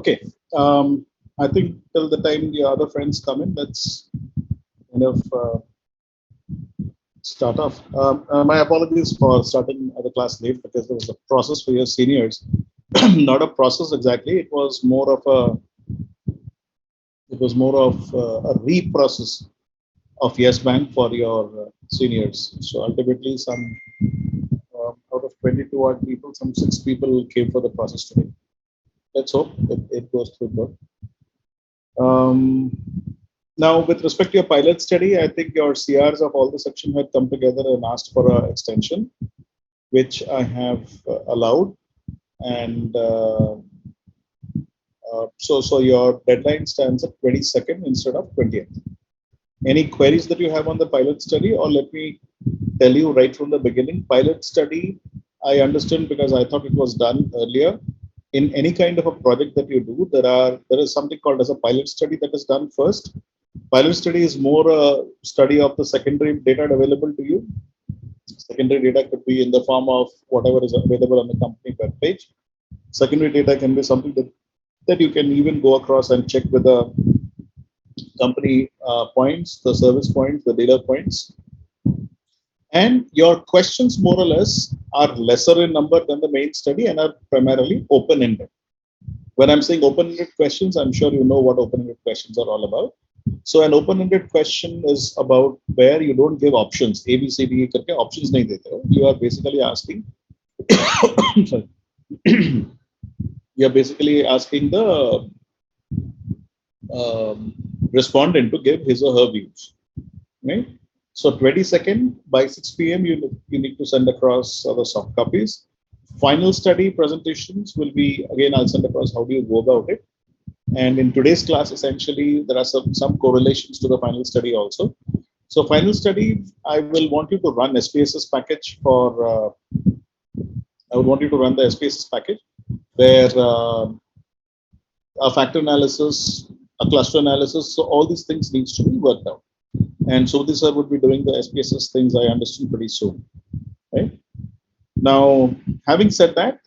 Okay. I think till the time the other friends come in, let's kind of start off. My apologies for starting the class late because there was a process for your seniors. Not a process exactly. It was more of a reprocess of Yes Bank for your seniors. So ultimately, some out of 22 odd people, some 6 people came for the process today. Let's hope it goes through good. Um, Now, with respect to your pilot study, I think your CRs of all the section had come together and asked for an extension, which I have allowed. And so your deadline stands at 22nd instead of 20th. Any queries that you have on the pilot study, or let me tell you right from the beginning, pilot study, I understand because I thought it was done earlier. In any kind of a project that you do, there is something called as a pilot study that is done first. Pilot study is more a study of the secondary data available to you. Secondary data could be in the form of whatever is available on the company web page. Secondary data can be something that you can even go across and check with the company points, the service points, the data points. And your questions, more or less, are lesser in number than the main study and are primarily open ended. When I'm saying open ended questions, I'm sure you know what open ended questions are all about. So an open-ended question is about where you don't give options. A, B, C, D करके options नहीं देते हो. You are basically asking. Sorry. You are basically asking the um, respondent to give his or her views. Right. So 22nd by 6 p.m. you need to send across the soft copies. Final study presentations will be again. I'll send across how do you go about it. And in today's class, essentially, there are some correlations to the final study also. So final study, I will want you to run SPSS package I would want you to run the SPSS package where a factor analysis, a cluster analysis, so all these things needs to be worked out. And so this sir would be doing the SPSS things, I understand, pretty soon. Right? Now, having said that,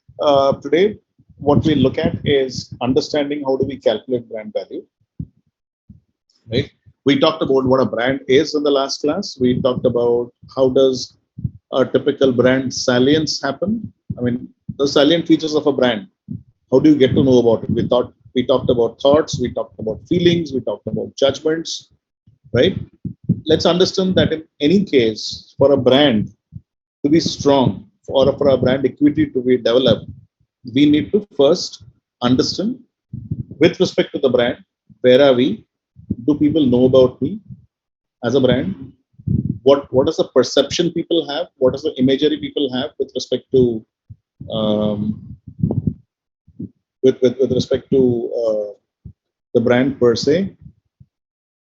today what we look at is understanding how do we calculate brand value. Right? We talked about what a brand is in the last class. We talked about how does a typical brand salience happen. I mean, the salient features of a brand. How do you get to know about it? We talked about thoughts, we talked about feelings, we talked about judgments, right? Let's understand that in any case, for a brand to be strong, or for a brand equity to be developed, we need to first understand with respect to the brand, where are we? Do people know about me as a brand? What is the perception people have? What is the imagery people have with respect to um, with respect to the brand per se?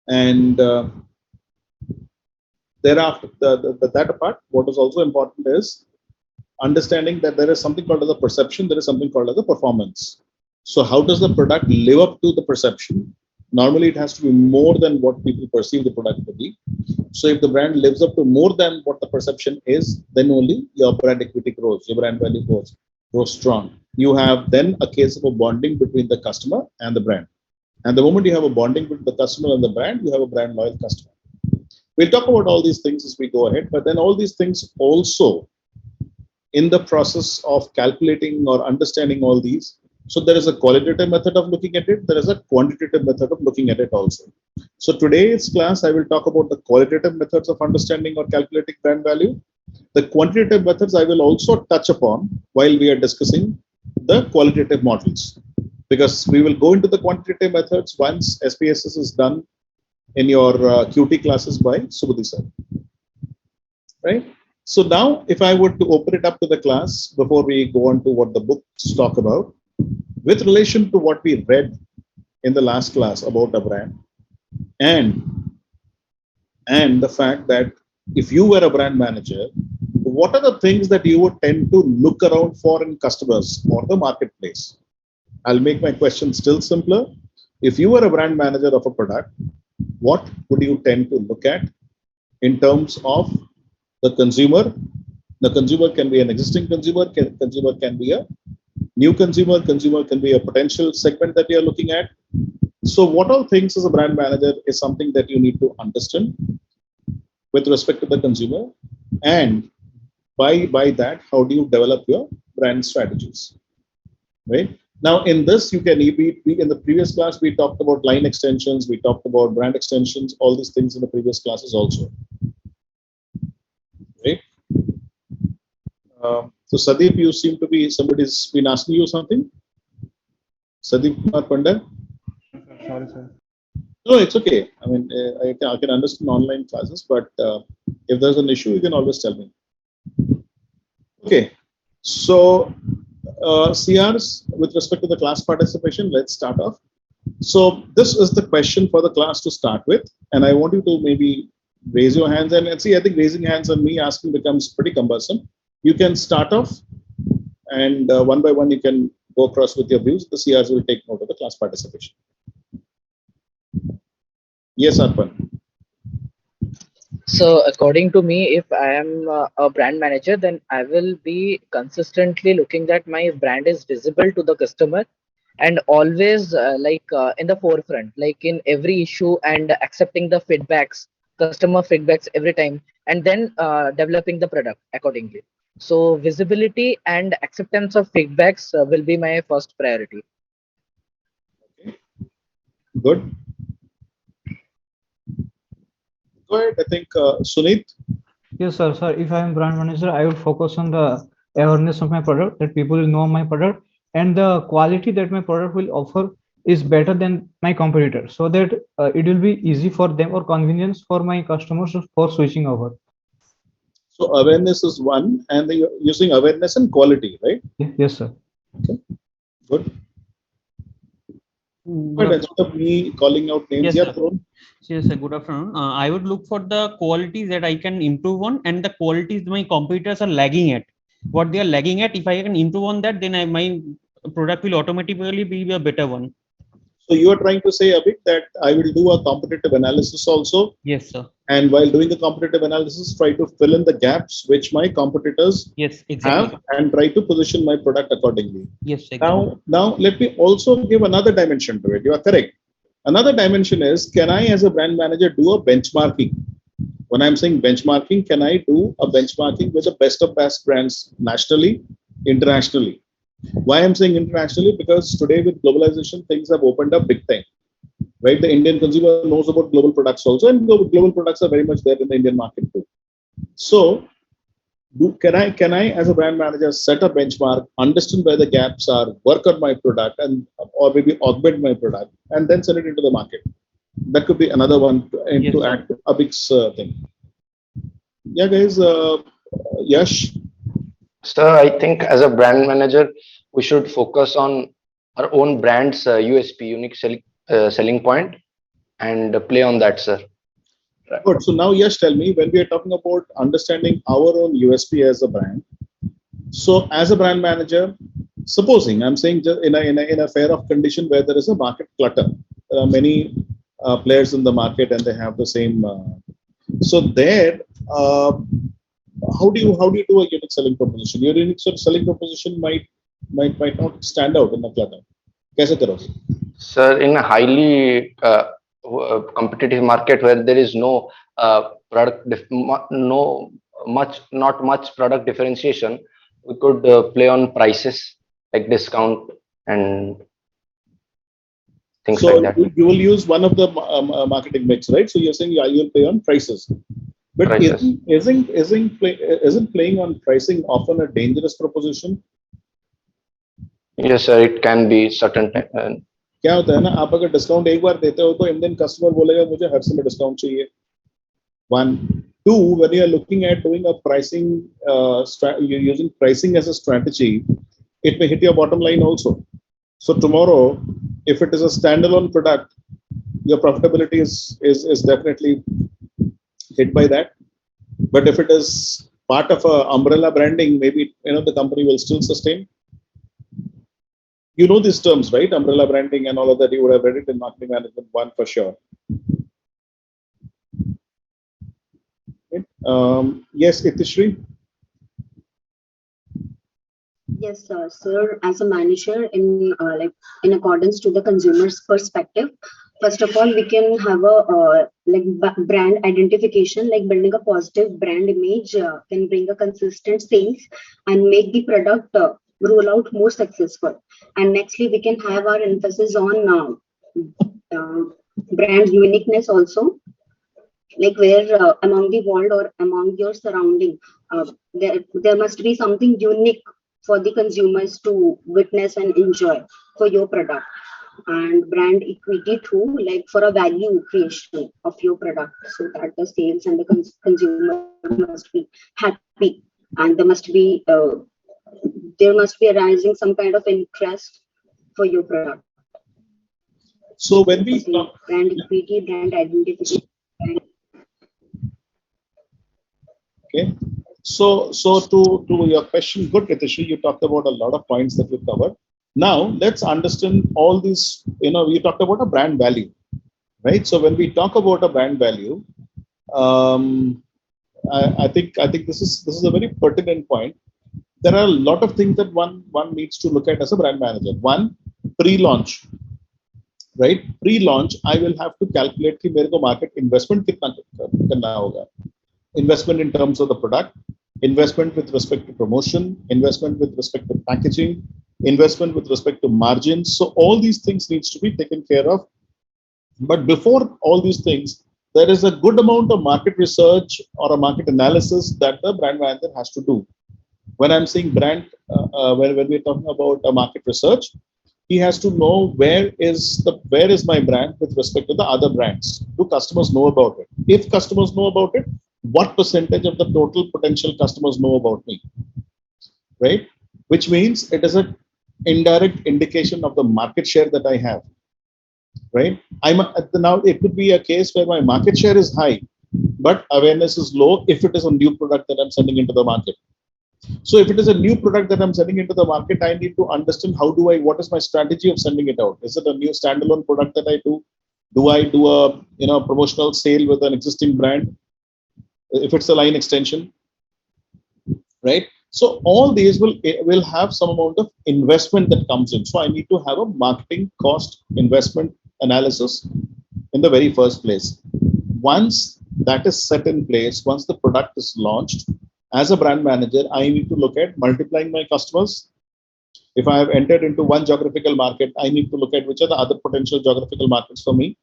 And thereafter, that apart, what is also important is understanding that there is something called as a perception, there is something called as a performance. So how does the product live up to the perception? Normally, it has to be more than what people perceive the product to be. So if the brand lives up to more than what the perception is, then only your brand equity grows, your brand value grows strong. You have then a case of a bonding between the customer and the brand. And the moment you have a bonding between the customer and the brand, you have a brand loyal customer. We'll talk about all these things as we go ahead, but then all these things also in the process of calculating or understanding all these. So there is a qualitative method of looking at it. There is a quantitative method of looking at it also. So today's class, I will talk about the qualitative methods of understanding or calculating brand value. The quantitative methods I will also touch upon while we are discussing the qualitative models, because we will go into the quantitative methods once SPSS is done in your QT classes by Subudhi sir. Right? So now, if I were to open it up to the class before we go on to what the books talk about, with relation to what we read in the last class about a brand, and and the fact that if you were a brand manager, what are the things that you would tend to look around for in customers or the marketplace? I'll make my question still simpler. If you were a brand manager of a product, what would you tend to look at in terms of the consumer? The consumer can be an existing consumer can be a new consumer can be a potential segment that you're looking at. So what all things as a brand manager is something that you need to understand with respect to the consumer, and by that, how do you develop your brand strategies, right? Now in this, you can in the previous class we talked about line extensions, we talked about brand extensions, all these things in the previous classes also, right? So Sadeep, you seem to be, somebody's been asking you something. Sadeep Kumar Panda. Sorry, sir. No, it's okay. I mean, I can understand online classes, but if there's an issue, you can always tell me. Okay. So, CRs, with respect to the class participation, let's start off. So, this is the question for the class to start with. And I want you to maybe raise your hands. And see, I think raising hands and me asking becomes pretty cumbersome. You can start off, and one by one, you can go across with your views. The CRs will take note of the class participation. Yes, Arpan. So according to me, if I am a brand manager, then I will be consistently looking that my brand is visible to the customer and always in the forefront, like in every issue, and accepting the feedbacks, customer feedbacks every time, and then developing the product accordingly. So visibility and acceptance of feedbacks will be my first priority. Okay. Good. Go ahead. I think Suneet. Yes, sir. Sir, if I am brand manager, I would focus on the awareness of my product, that people will know my product, and the quality that my product will offer is better than my competitor, so that it will be easy for them or convenience for my customers for switching over. So awareness is one, and you're using awareness and quality, right? Yes, sir. Okay. Good. Good But afternoon. instead of me calling out names, Yes, yeah, sir. Tarun? Yes, sir. Good afternoon. I would look for the qualities that I can improve on, and the qualities my competitors are lagging at. What they are lagging at, if I can improve on that, then my product will automatically be a better one. So you are trying to say a bit that I will do a competitive analysis also, Yes, sir. and while doing the competitive analysis, try to fill in the gaps which my competitors Yes, exactly. have, and try to position my product accordingly. Yes, exactly. Now let me also give another dimension to it. You are correct. Another dimension is, can I, as a brand manager, do a benchmarking? When I'm saying benchmarking, can I do a benchmarking with the best of best brands nationally, internationally? Why I'm saying internationally? Because today with globalization, things have opened up big time, right? The Indian consumer knows about global products also, and global products are very much there in the Indian market too. So, can I as a brand manager set a benchmark, understand where the gaps are, work on my product, and or maybe augment my product, and then sell it into the market? That could be another one Yes, to sir. add a big thing. Yeah, guys. Yash. Sir, I think as a brand manager, we should focus on our own brand's USP, unique selling point, and play on that, sir. Good. So now, Yash, tell me, when we are talking about understanding our own USP as a brand. So, as a brand manager, supposing I'm saying just in a fair of condition where there is a market clutter, there are many players in the market and they have the same. So there, how do you do a unique selling proposition? Your unique selling proposition might not stand out in the clutter. कैसे करोगे? Sir, in a highly competitive market where there is no no not much product differentiation, we could play on prices like discount and things So like that. you will use one of the marketing mix, right? So you're saying you will play on prices, but Prices. isn't playing on pricing often a dangerous proposition? Yes, sir, it can be certain क्या होता है ना, आप अगर discount एक बार देते हो तो इंडियन कस्टमर बोलेगा मुझे हर समय डिस्काउंट चाहिए. One, two, when you are looking at doing a pricing, you're using pricing as a strategy, it may hit your bottom line also. So tomorrow, if it is a standalone product, your profitability is definitely hit by that. But if it is part of a umbrella branding, maybe the company will still sustain. You know these terms, right? Umbrella branding and all of that. You would have read it in marketing management one for sure. Right? Yes, Itishri. Yes, sir. As a manager, in accordance to the consumer's perspective, first of all, we can have a brand identification, like building a positive brand image can bring a consistent sales and make the product roll out more successful. And nextly, we can have our emphasis on uh, brand uniqueness also, like where among the world or among your surrounding, there must be something unique for the consumers to witness and enjoy for your product. And brand equity too, like for a value creation of your product, so that the sales and the consumer must be happy, and there must be arising some kind of interest for your product. So when we So brand equity, brand identification. Okay. So to your question, good, Ritesh, you talked about a lot of points that you covered. Now let's understand all these. You talked about a brand value, right? So when we talk about a brand value, um, I think this is a very pertinent point. There are a lot of things that one needs to look at as a brand manager. One, pre-launch, right? Pre-launch, I will have to calculate कि मेरे को market investment कितना करना होगा. Investment in terms of the product, investment with respect to promotion, investment with respect to packaging, investment with respect to margins. So all these things needs to be taken care of. But before all these things, there is a good amount of market research or a market analysis that the brand manager has to do. When I'm saying brand, when we're talking about a market research, he has to know where is my brand with respect to the other brands. Do customers know about it? If customers know about it, what percentage of the total potential customers know about me, right? Which means it is an indirect indication of the market share that I have, right? Now it could be a case where my market share is high, but awareness is low if it is a new product that I'm sending into the market. So if it is a new product that I'm sending into the market, I need to understand what is my strategy of sending it out? Is it a new standalone product that I do? Do I do a promotional sale with an existing brand? If it's a line extension, right? So all these will have some amount of investment that comes in. So I need to have a marketing cost investment analysis in the very first place. Once that is set in place, once the product is launched, as a brand manager, I need to look at multiplying my customers. If I have entered into one geographical market, I need to look at which are the other potential geographical markets for me.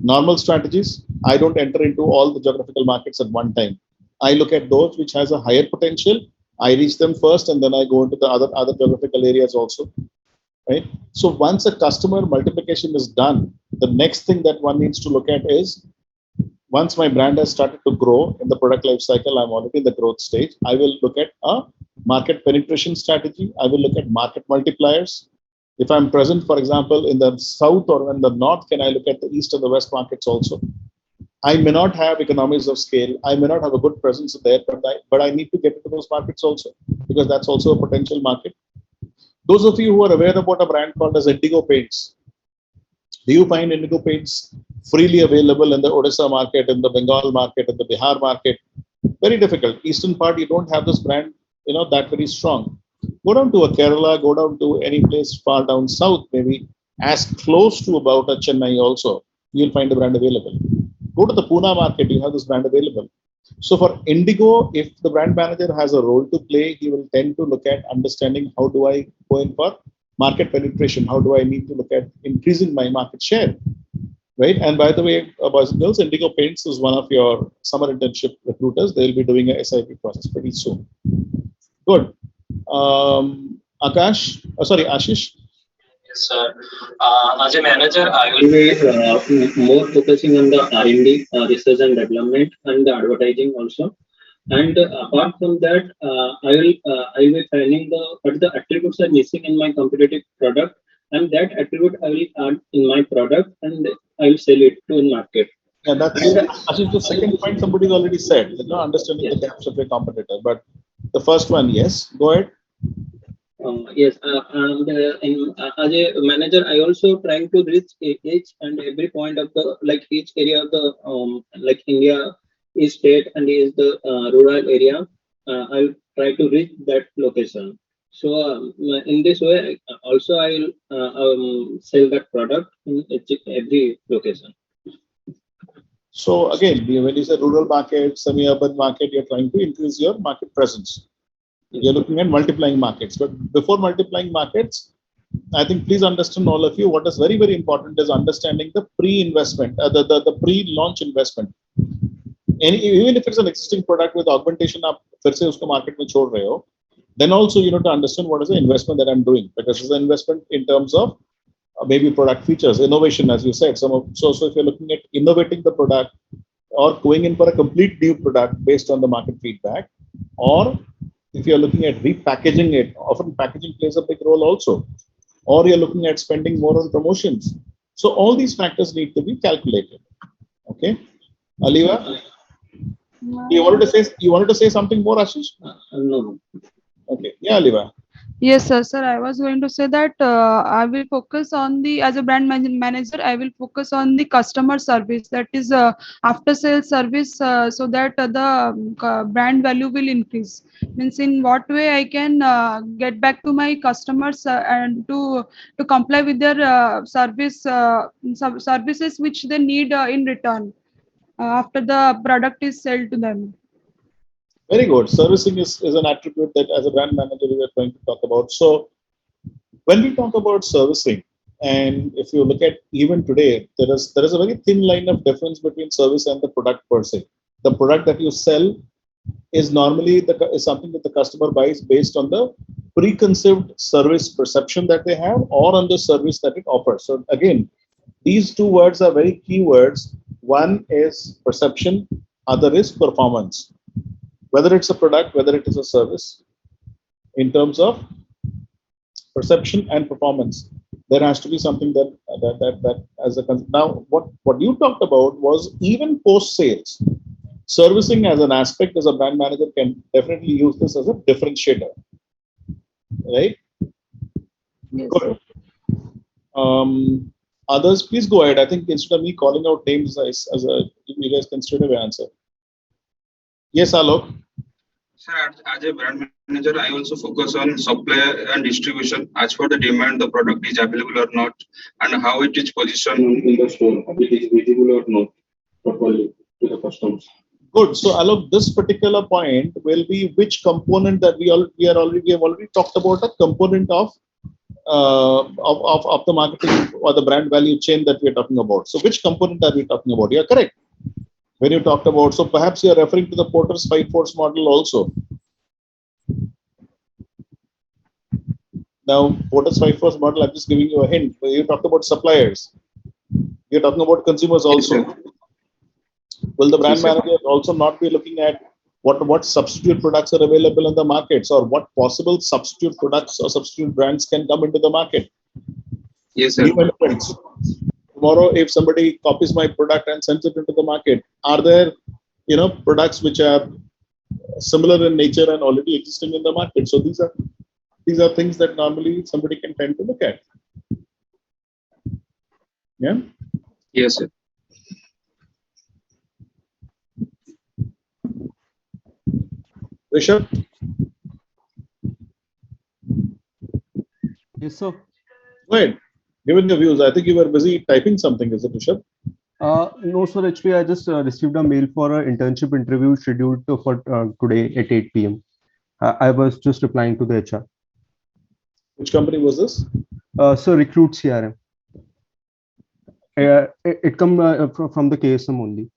Normal strategies, I don't enter into all the geographical markets at one time. I look at those which has a higher potential. I reach them first, and then I go into the other geographical areas also, right? So once a customer multiplication is done, the next thing that one needs to look at is, once my brand has started to grow in the product life cycle, I'm already in the growth stage, I will look at a market penetration strategy. I will look at market multipliers. If I'm present, for example, in the south or in the north, can I look at the east or the west markets also? I may not have economies of scale. I may not have a good presence there, but I need to get into those markets also, because that's also a potential market. Those of you who are aware about a brand called as Indigo Paints, do you find Indigo Paints freely available in the Odisha market, in the Bengal market, in the Bihar market? Very difficult. Eastern part, you don't have this brand, that very strong. Go down to a Kerala, go down to any place far down south, maybe as close to about a Chennai also, you'll find a brand available. Go to the Pune market, you have this brand available. So for Indigo, if the brand manager has a role to play, he will tend to look at understanding how do I go in for market penetration? How do I need to look at increasing my market share? Right. And by the way, boys and girls, Indigo Paints is one of your summer internship recruiters. They'll be doing a SIP process pretty soon. Good. Ashish. Yes, sir. As a manager, I will be more focusing on the R&D, research and development, and the advertising also. And apart from that, I will be finding what the attributes are missing in my competitive product, and that attribute I will add in my product, and I will sell it to the market. Yeah, that's Ashish, the second point somebody's already said, understanding the gaps of your competitor. But the first one, yes, go ahead. Yes, as a manager, I also trying to reach each and every point of the each area of the India is state and is the rural area. I'll try to reach that location. So in this way, also I will sell that product in every location. So again, when you say rural market, semi-urban market, you're trying to increase your market presence. You're looking at multiplying markets. But before multiplying markets, I think please understand, all of you, what is very, very important is understanding the pre-investment, the pre-launch investment. Even if it's an existing product with augmentation up, फिर से उसको market में छोड़ रहे हो, then also you need to understand what is the investment that I'm doing, because it's an investment in terms of maybe product features, innovation, as you said. So if you're looking at innovating the product or going in for a complete new product based on the market feedback, or if you're looking at repackaging it, often packaging plays a big role also, or you're looking at spending more on promotions. So all these factors need to be calculated. Okay, Aliva, you wanted to say something more, Ashish? No. Okay, yeah, Aliva. Yes, sir. I was going to say that I will focus on as a brand manager, I will focus on the customer service, that is after sales service, so that the brand value will increase. Means in what way I can get back to my customers and to comply with their services which they need in return after the product is sold to them. Very good. Servicing is an attribute that as a brand manager we are going to talk about. So when we talk about servicing, and if you look at even today, there is a very thin line of difference between service and the product per se. The product that you sell is normally is something that the customer buys based on the preconceived service perception that they have or on the service that it offers. So again, these two words are very key words. One is perception, other is performance. Whether it's a product, whether it is a service, in terms of perception and performance, there has to be something that as a now what you talked about was even post sales. Servicing as an aspect, as a brand manager can definitely use this as a differentiator, right? Yes. Good. Others, please go ahead. I think instead of me calling out names you guys can straight away answer. Yes, Alok. Sir, as a brand manager, I also focus on supply and distribution. As for the demand, the product is available or not, and how it is positioned in the store, if it is visible or not properly to the customers. Good. So, Alok, this particular point will be which component that we have already talked about, a component of the marketing or the brand value chain that we are talking about. So, which component are we talking about? You are correct. When you talked about, so perhaps you are referring to the Porter's 5-force model also. Now, Porter's 5-force model, I'm just giving you a hint. You talked about suppliers. You're talking about consumers also. Yes, Will the brand Yes, sir. manager also not be looking at what substitute products are available in the markets, or what possible substitute products or substitute brands can come into the market? Yes, sir. New entrants. Tomorrow, if somebody copies my product and sends it into the market, are there, products which are similar in nature and already existing in the market? So these are things that normally somebody can tend to look at. Yeah. Yes, sir. Rishabh? Yes, sir. Go ahead. Given your views, I think you were busy typing something, is it, Rishabh? No, sir. HP, I just received a mail for an internship interview scheduled for today at 8 p.m. I was just replying to the HR. Which company was this? So Recruit CRM. It come from the KSM only.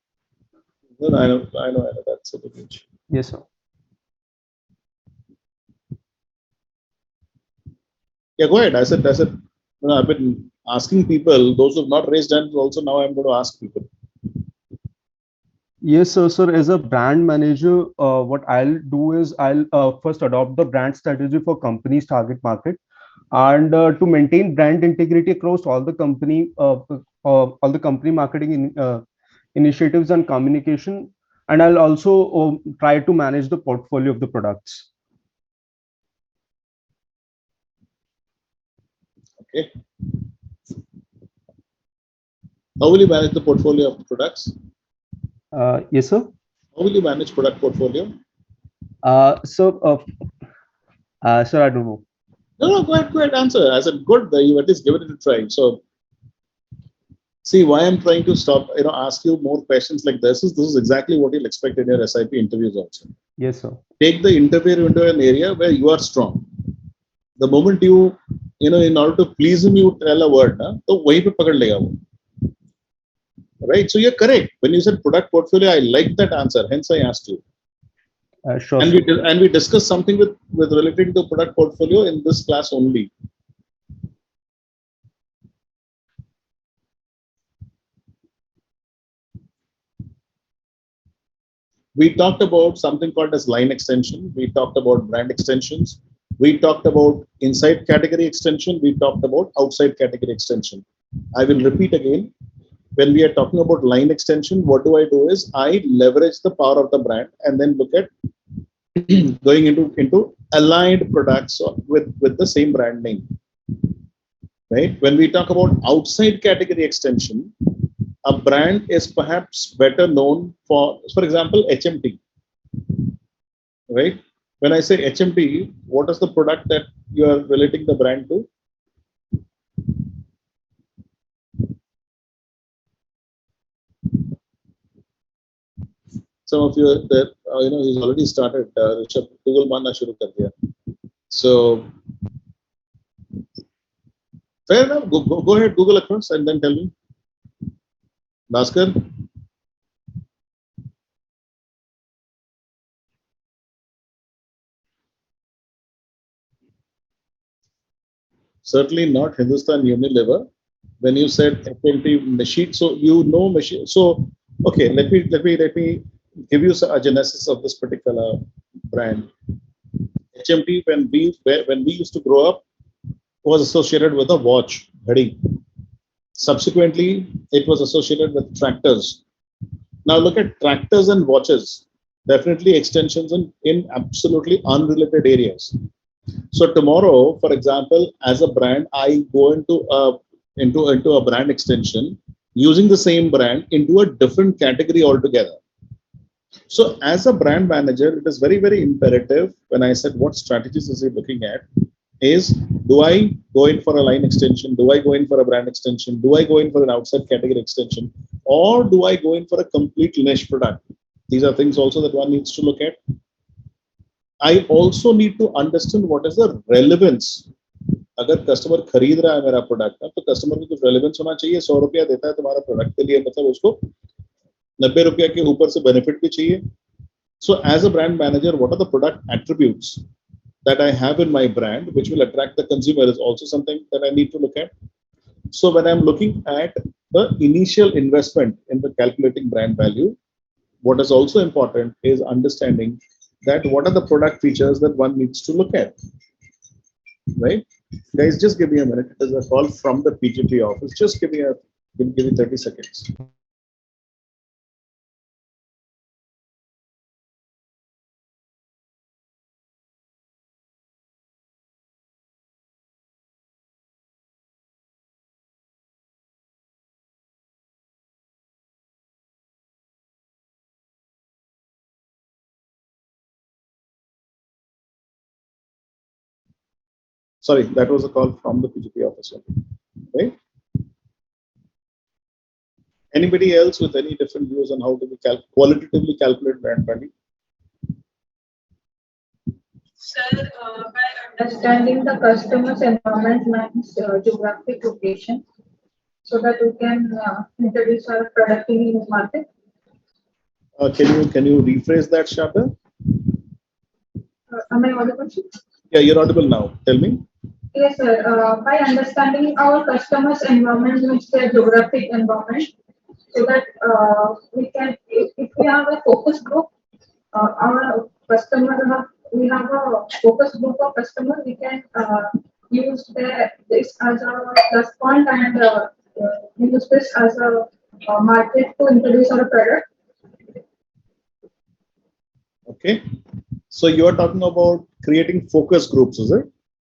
No, I know. That's a big issue. Yes, sir. Yeah, go ahead. I said, I've been asking people, those who have not raised hands also, now I'm going to ask people. Yes, sir. Sir, as a brand manager, what I'll do is I'll first adopt the brand strategy for company's target market, and to maintain brand integrity across all the company marketing initiatives and communication, and I'll also try to manage the portfolio of the products. Okay. How will you manage the portfolio of products? Yes, sir. How will you manage product portfolio? Sir, I don't know. No, go ahead, answer. I said, good, you at least given it a try. So, see, why I'm trying to stop, ask you more questions like this is exactly what you'll expect in your SIP interviews also. Yes, sir. Take the interview into an area where you are strong. The moment you in order to please him, you tell a word, so wahi pe pakad lega wo. Right? So you're correct. When you said product portfolio, I like that answer. Hence, I asked you. Sure. And we discussed something with relating to product portfolio in this class only. We talked about something called as line extension. We talked about brand extensions. We talked about inside category extension. We talked about outside category extension. I will repeat again. When we are talking about line extension, what do? Is I leverage the power of the brand and then look at going into aligned products with the same brand name. Right? When we talk about outside category extension, a brand is perhaps better known for example, HMT. Right? When I say HMT, what is the product that you are relating the brand to? Some of you that he's already started. Rishabh, Google manna shuru kar diya. So fair enough. Go ahead, Google across and then tell me. Bhaskar. Certainly not Hindustan Unilever. When you said FMT machine, so machine. So okay, let me give you a genesis of this particular brand. HMT when we used to grow up was associated with a watch, ghadi. Subsequently, it was associated with tractors. Now look at tractors and watches. Definitely extensions in absolutely unrelated areas. So tomorrow, for example, as a brand, I go into a brand extension using the same brand into a different category altogether. So as a brand manager, it is very, very imperative when I said what strategies is he looking at is, do I go in for a line extension? Do I go in for a brand extension? Do I go in for an outside category extension? Or do I go in for a complete niche product? These are things also that one needs to look at. I also need to understand what is the relevance. अगर customer खरीद रहा है मेरा product तो customer को कुछ relevance होना चाहिए. 100 रुपया देता है तुम्हारा प्रोडक्ट के लिए, मतलब उसको 90 रुपया के ऊपर से बेनिफिट भी चाहिए. So as a brand manager, what are the product attributes that I have in my brand which will attract the consumer is also something that I need to look at. So when I'm looking at the initial investment in the calculating brand value, what is also important is understanding that what are the product features that one needs to look at. Right? Guys, just give me a minute. It is a call from the PGP office. Just give me 30 seconds. Sorry, that was a call from the PGP office. Right? Anybody else with any different views on how to be qualitatively calculate brand value? Sir, by understanding the customer's environment means geographic location, so that we can introduce our product in the market. Can you rephrase that, Shada? Am I audible? Yeah, you're audible now. Tell me. Yes, sir. By understanding our customer's environment means their geographic environment, so that we can, if we have a focus group, our customer we have a focus group of customers, we can use this as a plus point and use this as a market to introduce our product. Okay. So you are talking about creating focus groups, is it?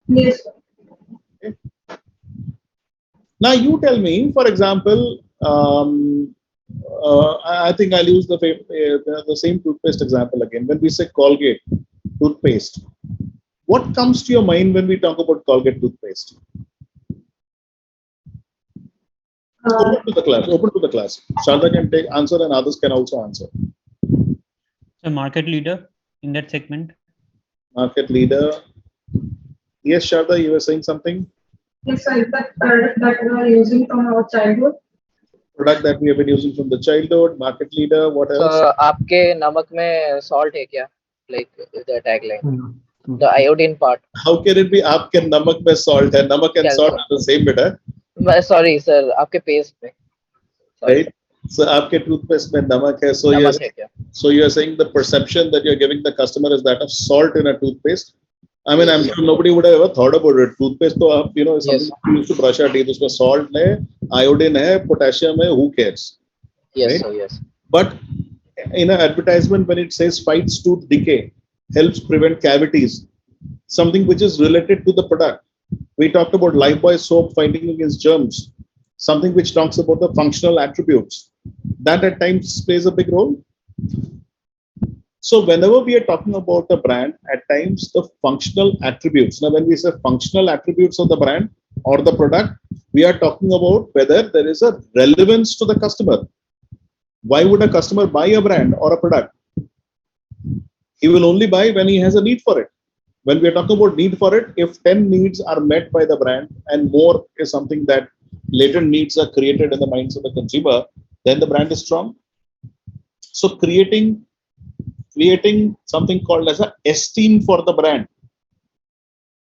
Yes, sir. Okay. Now you tell me, for example, I think I'll use the same toothpaste example again. When we say Colgate toothpaste, What comes to your mind when we talk about Colgate toothpaste? Open to the class. Open to the class. Sharda can take answer and others can also answer. So market leader in that segment. Market leader. Yes, Sharda, you were saying something? Yes, sir. That product that we are using from our childhood. Product that we have been using from the childhood. Market leader. What else? So आपके नमक में salt है क्या? Like the tagline, the iodine part. How can it be? Aapke namak mein salt hai. Namak and Yes, salt sir. are the same, beta. Sorry, sir. आपके paste में. Sorry. Right? So aapke toothpaste mein namak hai. So नमक है क्या? you are saying the perception that you're giving the customer is that of salt in a toothpaste. I mean, I'm sure nobody would have ever thought about it. Toothpaste, to, you know, is something Yes. we used to brush our teeth. Usme salt hai, iodine hai, potassium hai. Who cares? Yes, Right? sir. Yes. But in an advertisement, when it says fights tooth decay, helps prevent cavities, something which is related to the product. We talked about Lifebuoy soap fighting against germs, something which talks about the functional attributes. That at times plays a big role. So whenever we are talking about a brand, at times the functional attributes. Now, when we say functional attributes of the brand or the product, we are talking about whether there is a relevance to the customer. Why would a customer buy a brand or a product? He will only buy when he has a need for it. When we are talking about need for it, if 10 needs are met by the brand and more is something that latent needs are created in the minds of the consumer, then the brand is strong. So creating something called as a esteem for the brand.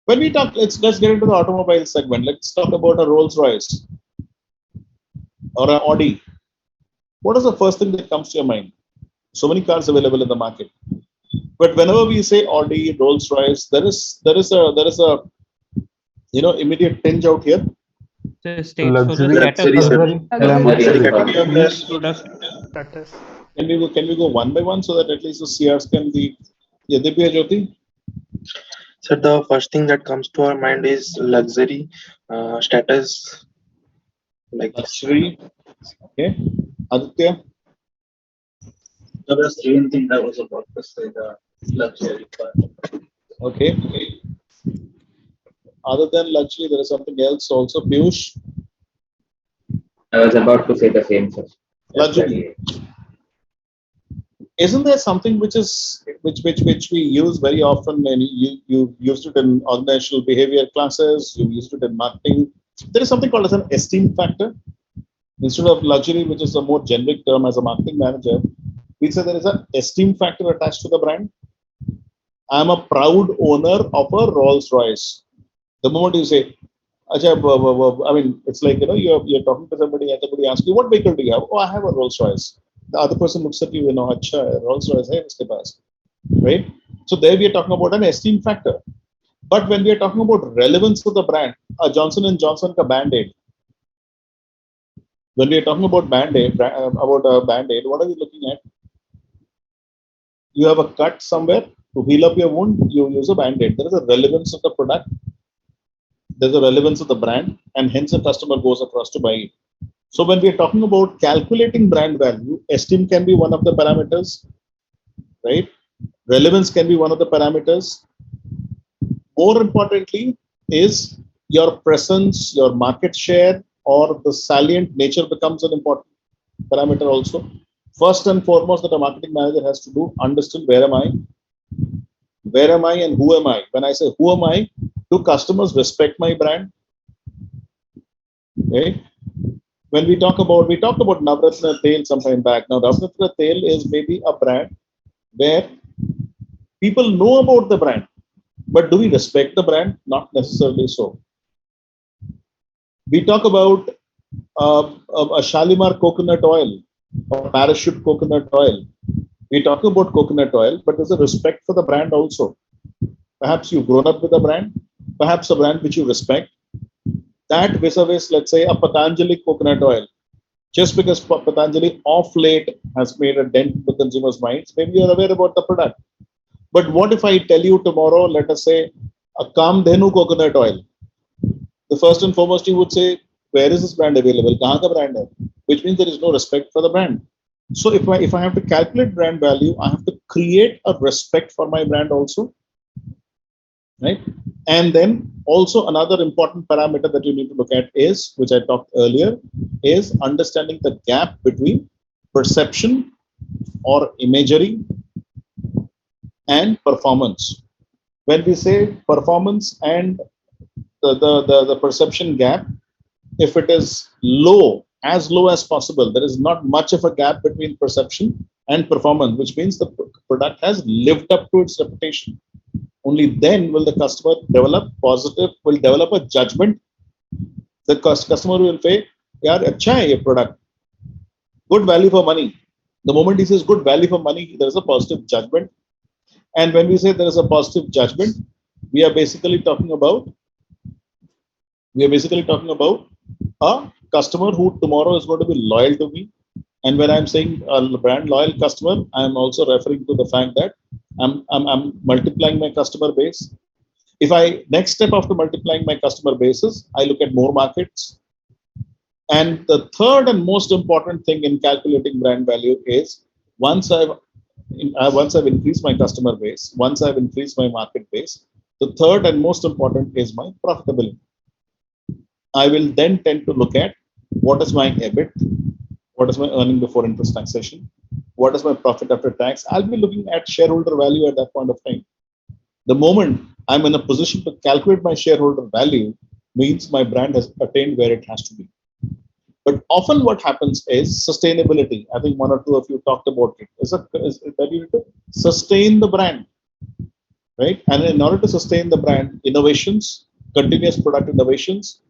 When we talk, let's get into the automobile segment. Let's talk about a Rolls Royce or an Audi. What is the first thing that comes to your mind? So many cars available in the market. But whenever we say Audi, Rolls Royce, there is a immediate tinge out here. So states for the Luxury. status. Status. Can we go one by one so that at least the CRs can be? Yeah, Divya Jyoti. So the first thing that comes to our mind is luxury, status, like this. Luxury. Okay. Aditya. That was the same thing I was about to say, the luxury part. Okay. Other than luxury, there is something else also. Piyush. I was about to say the same, sir. Luxury. Isn't there something which we use very often, and you used it in organizational behavior classes, you used it in marketing. There is something called as an esteem factor. Instead of luxury, which is a more generic term as a marketing manager, we say there is an esteem factor attached to the brand. I'm a proud owner of a Rolls Royce. The moment you say, I mean, it's like, you're talking to somebody and somebody asks you, what vehicle do you have? Oh, I have a Rolls Royce. The other person looks at you, Acha, Rolls Royce hai uske paas. Right? So there we are talking about an esteem factor. But when we are talking about relevance of the brand, a Johnson & Johnson ka Band-Aid. When we are talking about Band-Aid, what are we looking at? You have a cut somewhere to heal up your wound, you use a Band-Aid. There is a relevance of the product. There's a relevance of the brand, and hence a customer goes across to buy it. So when we are talking about calculating brand value, esteem can be one of the parameters, right? Relevance can be one of the parameters. More importantly is your presence, your market share, or the salient nature becomes an important parameter also. First and foremost that a marketing manager has to do, understand where am I and who am I. When I say who am I, do customers respect my brand? Okay. When we talked about Navratna Tel some time back. Now, Navratna Tel is maybe a brand where people know about the brand, but do we respect the brand? Not necessarily so. We talk about a Shalimar coconut oil or Parachute coconut oil. We talk about coconut oil, but there's a respect for the brand also. Perhaps you've grown up with a brand, perhaps a brand which you respect. That vis-a-vis, let's say, a Patanjali coconut oil. Just because Patanjali off late has made a dent in the consumer's minds, maybe you're aware about the product. But what if I tell you tomorrow, let us say, a Kamdhenu coconut oil? The first and foremost, you would say, where is this brand available? Kahan ka brand hai? Which means there is no respect for the brand. So if I have to calculate brand value, I have to create a respect for my brand also. right? And then also another important parameter that you need to look at is, which I talked earlier, is understanding the gap between perception or imagery and performance. When we say performance and the perception gap, if it is low, as low as possible, there is not much of a gap between perception and performance, which means the product has lived up to its reputation. Only then will the customer will develop a judgment. The customer will say, yaar, acha hai ye product, good value for money. The moment he says good value for money, there is a positive judgment. And when we say there is a positive judgment, we are basically talking about a customer who tomorrow is going to be loyal to me. And when I'm saying a brand loyal customer, I'm also referring to the fact that I'm multiplying my customer base. If I next step after multiplying my customer bases, I look at more markets. And the third and most important thing in calculating brand value is once I've increased my customer base, once I've increased my market base, the third and most important is my profitability. I will then tend to look at what is my EBIT, what is my earning before interest taxation, what is my profit after tax. I'll be looking at shareholder value at that point of time. The moment I'm in a position to calculate my shareholder value means my brand has attained where it has to be. But often what happens is sustainability. I think one or two of you talked about it. Is that you need to sustain the brand, right? And in order to sustain the brand, innovations, continuous product innovations,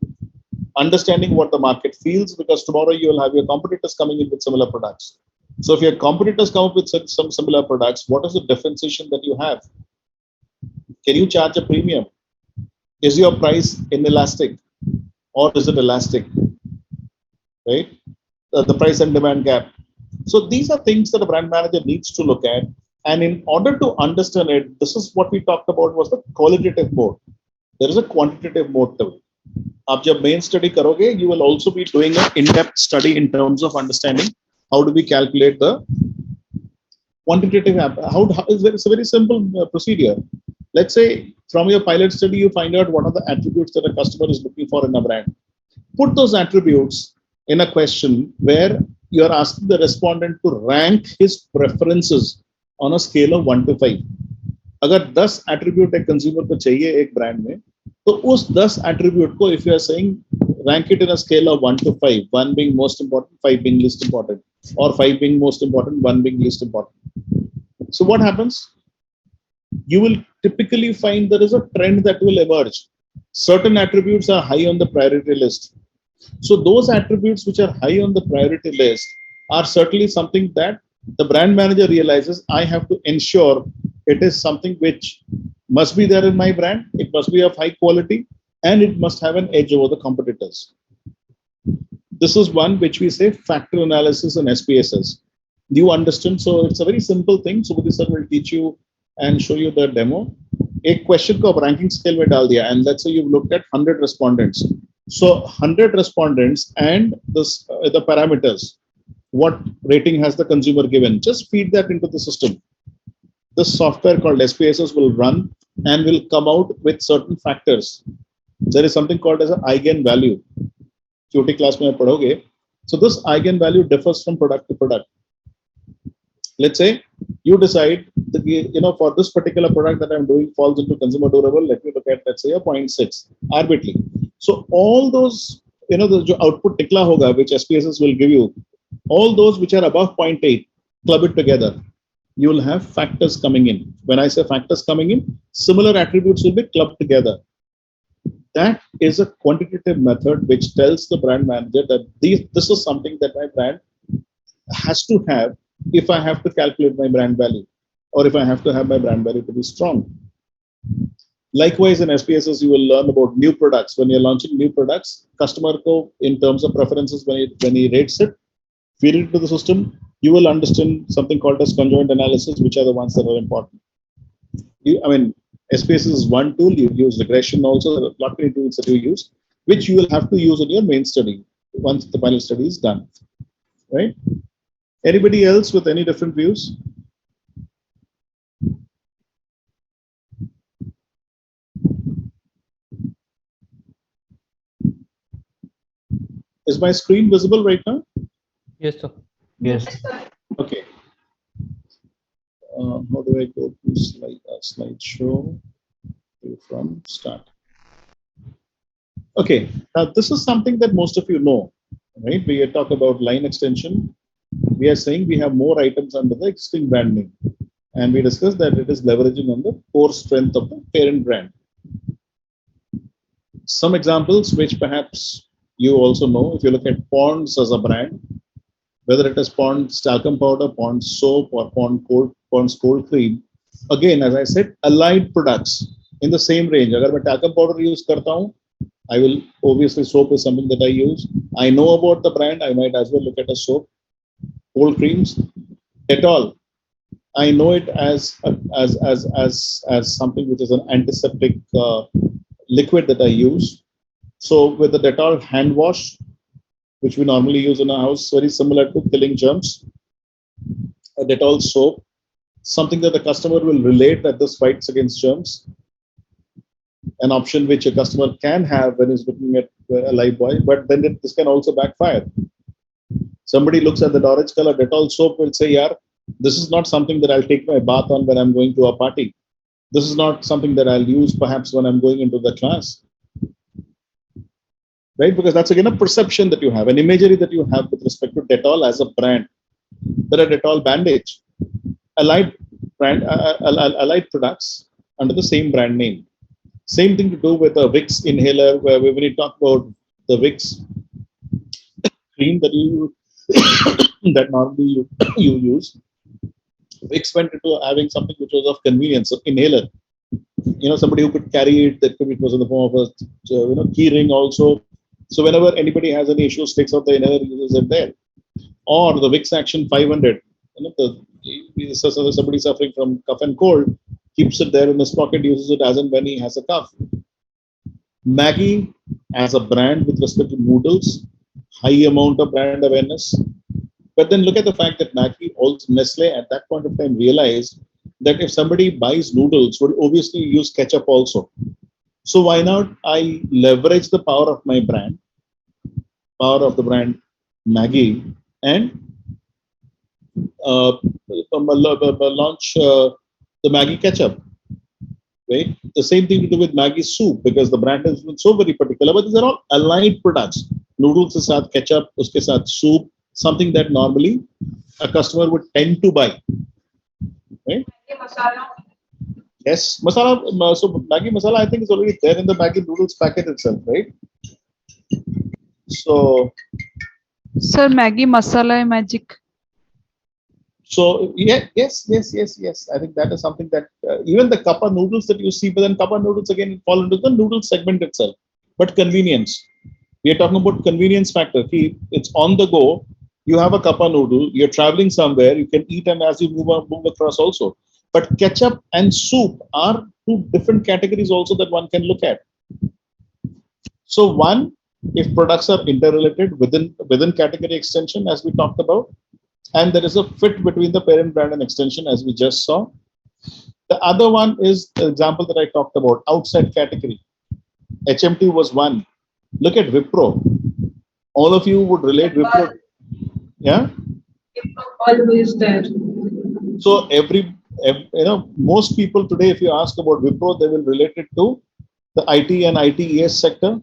understanding what the market feels, because tomorrow you will have your competitors coming in with similar products. So if your competitors come up with some similar products, what is the differentiation that you have? Can you charge a premium? Is your price inelastic or is it elastic? Right? The price and demand gap. So these are things that a brand manager needs to look at. And in order to understand it, this is what we talked about was the qualitative mode. There is a quantitative mode to it. आप जब main study करोगे, you will also be doing an in-depth study in terms of understanding how do we calculate the quantitative. It's a very simple procedure. Let's say from your pilot study, you find out what are the attributes that a customer is looking for in a brand. Put those attributes in a question where you are asking the respondent to rank his preferences on a scale of 1 to 5. अगर 10 attribute एक consumer को चाहिए एक brand में, तो उस 10 attribute को if you are saying rank it in a scale of 1 to 5, 1 being most important, 5 being least important, or 5 being most important, 1 being least important. So what happens? You will typically find there is a trend that will emerge. Certain attributes are high on the priority list. So those attributes which are high on the priority list are certainly something that the brand manager realizes I have to ensure it is something which must be there in my brand, it must be of high quality, and it must have an edge over the competitors. This is one which we say factor analysis and SPSS. Do you understand? So it's a very simple thing. Subudhi sir will teach you and show you the demo. A question को ranking scale में डाल दिया, and let's say you've looked at 100 respondents. So 100 respondents and this the parameters. What rating has the consumer given? Just feed that into the system. This software called SPSS will run and will come out with certain factors. There is something called as an eigenvalue. QT class में पढ़ोगे. So this eigenvalue differs from product to product. Let's say you decide that, for this particular product that I'm doing falls into consumer durable. Let me look at, let's say, a 0.6 arbitrarily. So all those, the output tikla hoga, which SPSS will give you, all those which are above 0.8, club it together. You will have factors coming in. When I say factors coming in, similar attributes will be clubbed together. That is a quantitative method which tells the brand manager that this is something that my brand has to have if I have to calculate my brand value, or if I have to have my brand value to be strong. Likewise, in SPSS, you will learn about new products. When you're launching new products, customer ko, in terms of preferences, when he rates it, feed it into the system, you will understand something called as conjoint analysis, which are the ones that are important. SPSS is one tool. You use regression also. There are a lot of tools that you use, which you will have to use in your main study once the final study is done. Right? Anybody else with any different views? Is my screen visible right now? Yes, sir. Yes. Okay. How do I go to slideshow? From start. Okay. Now this is something that most of you know, right? We talk about line extension. We are saying we have more items under the existing brand name, and we discussed that it is leveraging on the core strength of the parent brand. Some examples which perhaps you also know, if you look at Ponds as a brand, whether it is Ponds talcum powder, Ponds soap, or Ponds cold cream, again, as I said, allied products in the same range. Agar मैं talcum powder use करता हूँ, I will obviously soap is something that I use. I know about the brand. I might as well look at a soap. Cold creams, Dettol. I know it as something which is an antiseptic liquid that I use. So with the Dettol hand wash, which we normally use in our house, very similar to killing germs. A Dettol soap, something that the customer will relate that this fights against germs. An option which a customer can have when he's looking at a Lifebuoy, but then this can also backfire. Somebody looks at the orange color Dettol soap, will say, "Yeah, this is not something that I'll take my bath on when I'm going to a party. This is not something that I'll use perhaps when I'm going into the class." Right? Because that's again a perception that you have, an imagery that you have with respect to Dettol as a brand. There are Dettol bandage, allied products under the same brand name. Same thing to do with a Vicks inhaler, where when you talk about the Vicks cream that you that normally you use, Vicks went into having something which was of convenience, an inhaler. Somebody who could carry it, that it was in the form of a key ring also. So whenever anybody has any issues, takes out the inhaler, uses it there. Or the Vicks Action 500. Somebody suffering from cough and cold keeps it there in his pocket, uses it as and when he has a cough. Maggi as a brand with respect to noodles, high amount of brand awareness. But then look at the fact that Maggi, also Nestle at that point of time realized that if somebody buys noodles, would obviously use ketchup also. So why not I leverage the power of my brand, power of the brand Maggi, and launch the Maggi ketchup, right? The same thing to do with Maggi soup, because the brand has been so very particular, but these are all allied products. Noodles ke saath ketchup, uske saath soup, something that normally a customer would tend to buy, right? Yes, masala. So Maggi masala, I think, is already there in the Maggi noodles packet itself, right? So, Sir, Maggi masala hai magic. So yes. I think that is something that even the kappa noodles that you see, but then kappa noodles again fall into the noodle segment itself. But convenience, we are talking about convenience factor. It's on the go. You have a kappa noodle. You're traveling somewhere. You can eat, and as you move across also. But ketchup and soup are two different categories also that one can look at. So one, if products are interrelated within category extension, as we talked about, and there is a fit between the parent brand and extension, as we just saw. The other one is the example that I talked about, outside category. HMT was one. Look at Wipro. All of you would relate Wipro. Yeah? Always there. So most people today, if you ask about Wipro, they will relate it to the IT and ITES sector.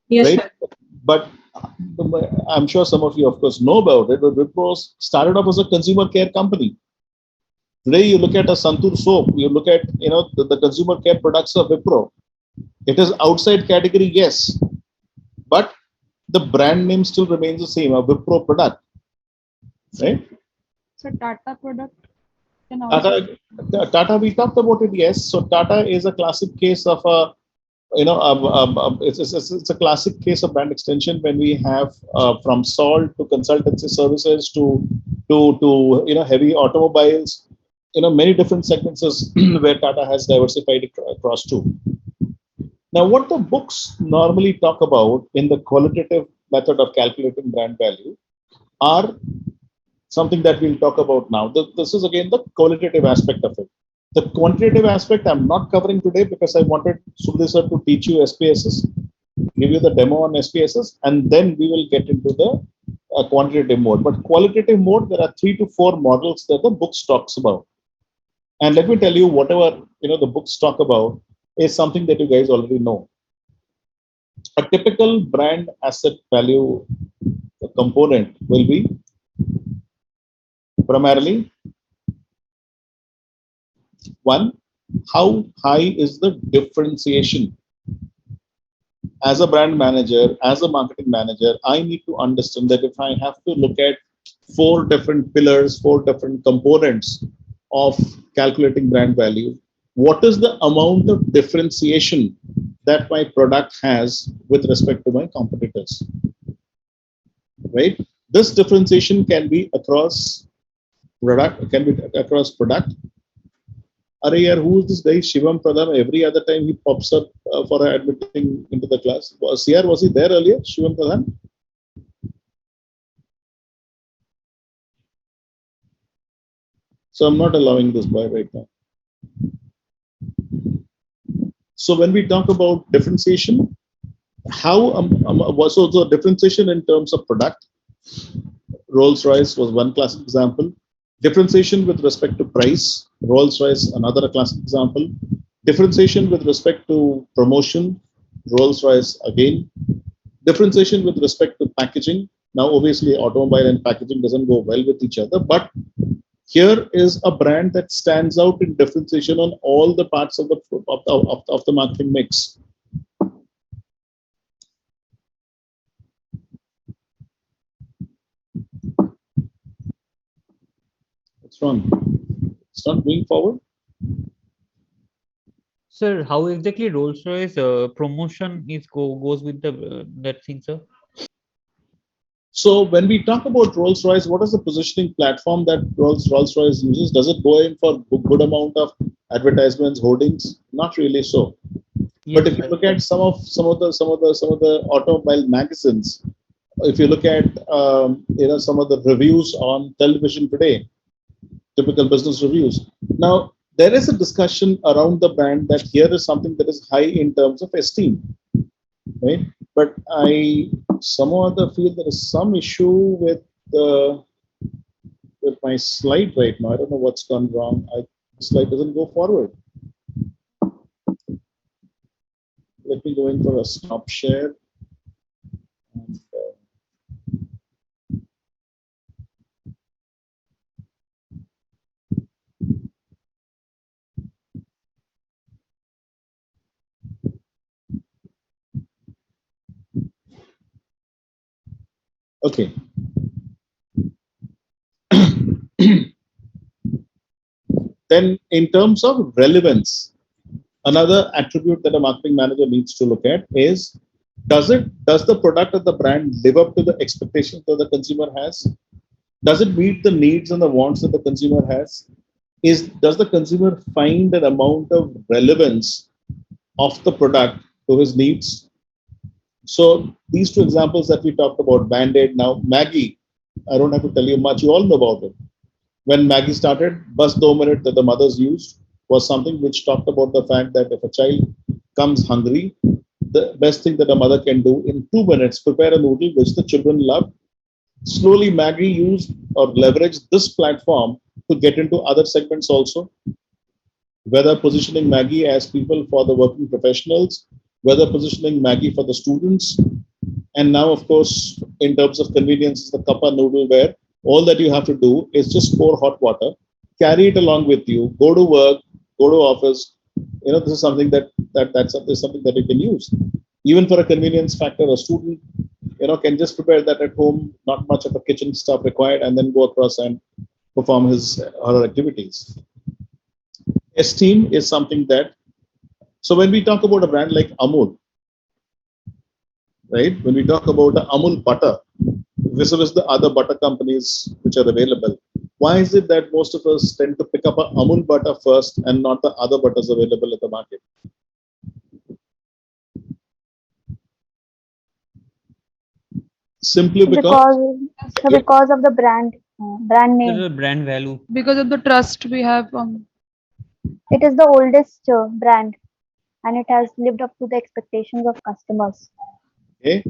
Yes, right? sir. But I'm sure some of you, of course, know about it, but Wipro started off as a consumer care company. Today, you look at a Santur soap, you look at the consumer care products of Wipro. It is outside category, yes, but the brand name still remains the same, a Wipro product, right? So Tata product can also. Tata, we talked about it, yes. So Tata is a classic case of a it's a classic case of brand extension when we have from salt to consultancy services to heavy automobiles, many different segments where Tata has diversified across to. Now, what the books normally talk about in the qualitative method of calculating brand value are something that we'll talk about now. This is again the qualitative aspect of it. The quantitative aspect I'm not covering today because I wanted Sudhir sir to teach you SPSS. give you the demo on SPSS, and then we will get into the quantitative mode. But qualitative mode, there are 3 to 4 models that the books talks about. And let me tell you, whatever the books talk about is something that you guys already know. A typical brand asset value component will be primarily, one, how high is the differentiation? As a brand manager, as a marketing manager, I need to understand that if I have to look at 4 different pillars, 4 different components of calculating brand value, what is the amount of differentiation that my product has with respect to my competitors? Right? This differentiation can be across product, Arey yaar, who is this guy Shivam Pradhan? Every other time he pops up for admitting into the class. CR, was he there earlier? Shivam Pradhan? So I'm not allowing this boy right now. So when we talk about differentiation, how so the differentiation in terms of product, Rolls-Royce was one classic example. Differentiation with respect to price, Rolls-Royce another classic example. Differentiation with respect to promotion, Rolls-Royce again. Differentiation with respect to packaging. Now, obviously, automobile and packaging doesn't go well with each other, but here is a brand that stands out in differentiation on all the parts of the marketing mix. What's wrong? It's not moving forward. Sir, how exactly Rolls-Royce promotion is goes with the that thing, sir? So when we talk about Rolls-Royce, what is the positioning platform that Rolls-Royce uses? Does it go in for good amount of advertisements, hoardings? Not really so. Yes, but if you look at some of the automobile magazines, if you look at some of the reviews on television today, typical business reviews. Now there is a discussion around the brand that here is something that is high in terms of esteem, right? But I somehow feel there is some issue with my slide right now. I don't know what's gone wrong. The slide doesn't go forward. Let me go in for a stop share. And, okay. Then in terms of relevance, another attribute that a marketing manager needs to look at is, does the product or the brand live up to the expectations that the consumer has? Does it meet the needs and the wants that the consumer has? Does the consumer find an amount of relevance of the product to his needs? So these 2 examples that we talked about, Band-Aid, now Maggie, I don't have to tell you much, you all know about it. When Maggie started, bus 2 minute that the mothers used was something which talked about the fact that if a child comes hungry, the best thing that a mother can do in 2 minutes, prepare a noodle which the children love. Slowly, Maggie used or leveraged this platform to get into other segments also, whether positioning Maggie as people for the working professionals, whether positioning Maggie for the students. And now, of course, in terms of convenience, is the Kappa noodle, where all that you have to do is just pour hot water, carry it along with you, go to work, go to office. This is something that's something that you can use. Even for a convenience factor, a student, can just prepare that at home, not much of a kitchen stuff required, and then go across and perform his or her activities. Esteem is something that, so when we talk about a brand like Amul, right? When we talk about the Amul butter, vis-a-vis the other butter companies which are available, why is it that most of us tend to pick up a Amul butter first and not the other butters available at the market? Simply because of the brand name. The brand value. Because of the trust we have. It is the oldest brand, and it has lived up to the expectations of customers. Okay.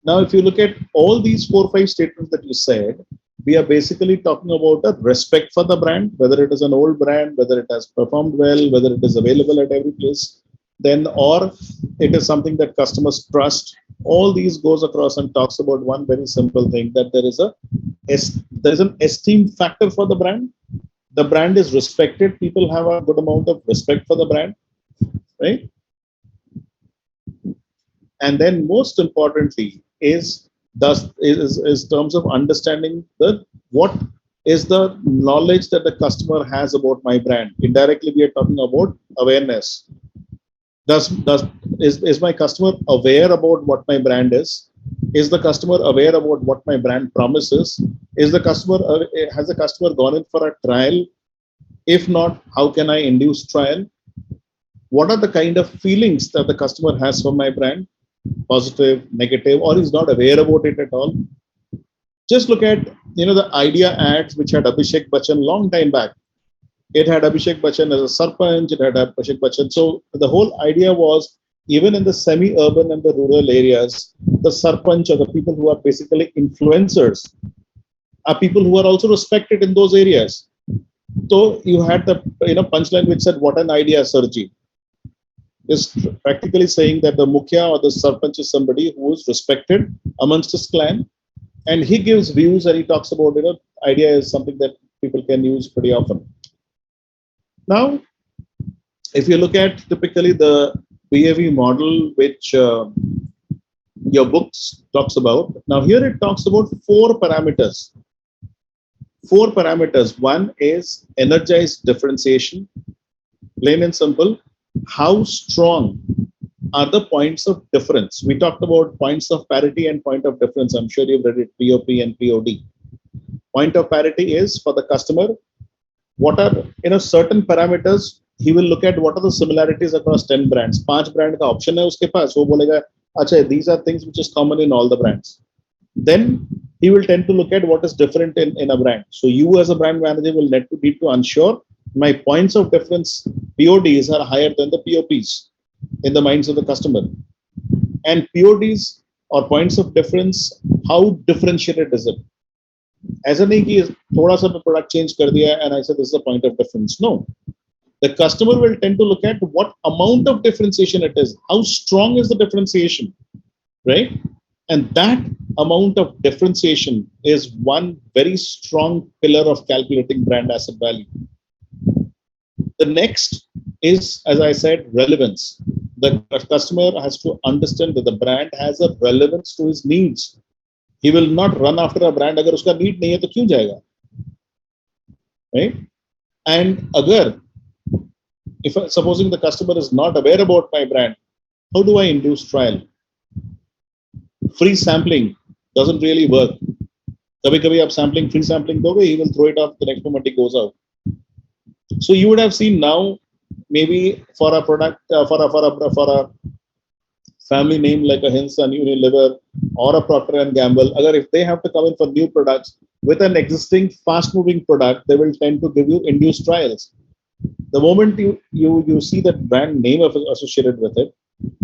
Now, if you look at all these 4 or 5 statements that you said, we are basically talking about a respect for the brand, whether it is an old brand, whether it has performed well, whether it is available at every place, then or it is something that customers trust. All these goes across and talks about one very simple thing, that there is an esteem factor for the brand. The brand is respected. People have a good amount of respect for the brand, right? And then most importantly is terms of understanding what is the knowledge that the customer has about my brand. Indirectly, we are talking about awareness. Is my customer aware about what my brand is? Is the customer aware about what my brand promises? Has the customer gone in for a trial? If not, how can I induce trial? What are the kind of feelings that the customer has for my brand? Positive, negative, or is not aware about it at all? Just look at the idea ads which had Abhishek Bachchan long time back. It had Abhishek Bachchan as a sarpanch. It had Abhishek Bachchan. So the whole idea was, even in the semi-urban and the rural areas, the sarpanch, or the people who are basically influencers, are people who are also respected in those areas. So you had the punchline which said, "What an idea, Sirji." Is practically saying that the mukhya or the sarpanch is somebody who is respected amongst his clan, and he gives views and he talks about idea is something that people can use pretty often. Now, if you look at typically the BAV model which your books talks about, now here it talks about 4 parameters. 4 parameters. One is energized differentiation. Plain and simple. How strong are the points of difference? We talked about points of parity and point of difference. I'm sure you've read it, POP and POD. Point of parity is for the customer, what are certain parameters. He will look at what are the similarities across 10 brands. 5 brand ka option hai uske paas. Wo bolega, acha, these are things which is common in all the brands. Then he will tend to look at what is different in a brand. So you as a brand manager will need to ensure my points of difference, PODs, are higher than the POPs in the minds of the customer. And PODs or points of difference, how differentiated is it? ऐसा नहीं कि थोड़ा सा product change कर दिया and I said this is a point of difference. No. The customer will tend to look at what amount of differentiation it is. How strong is the differentiation, right? And that amount of differentiation is one very strong pillar of calculating brand asset value. The next is, as I said, relevance. The customer has to understand that the brand has a relevance to his needs. He will not run after a brand अगर उसका need नहीं है तो क्यों जाएगा, right? And अगर if supposing the customer is not aware about my brand, how do I induce trial? Free sampling doesn't really work. कभी-कभी आप free sampling दोगे, he will throw it off the next moment he goes out. So you would have seen now, maybe for a product, for a family name like a Hinson, Unilever, or a Procter and Gamble, if they have to come in for new products with an existing fast-moving product, they will tend to give you induced trials. The moment you see that brand name associated with it,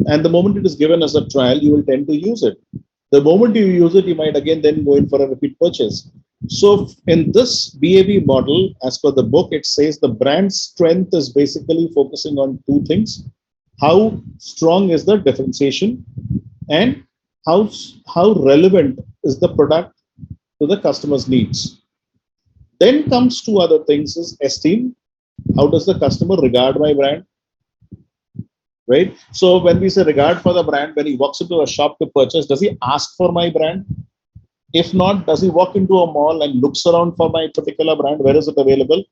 and the moment it is given as a trial, you will tend to use it. The moment you use it, you might again then go in for a repeat purchase. So in this BAV model, as per the book, it says the brand strength is basically focusing on 2 things. How strong is the differentiation, and how relevant is the product to the customer's needs. Then comes 2 other things is esteem. How does the customer regard my brand? Right? So when we say regard for the brand, when he walks into a shop to purchase, does he ask for my brand? If not, does he walk into a mall and looks around for my particular brand? Where is it available?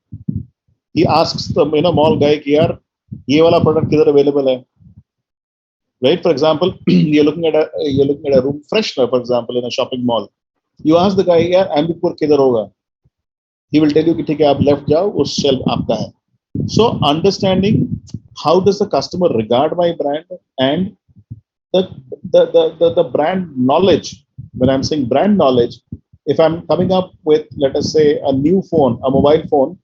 He asks the mall guy, ki yaar, ye wala product kidhar available hai? Right? For example, you're looking at a room freshener, for example, in a shopping mall. You ask the guy, yaar, Ambipur kidhar hoga? He will tell you, ki theek hai, aap left jao, us shelf aapka hai. So understanding how does the customer regard my brand, and the brand knowledge. When I'm saying brand knowledge, if I'm coming up with, let us say, a new phone, a mobile phone,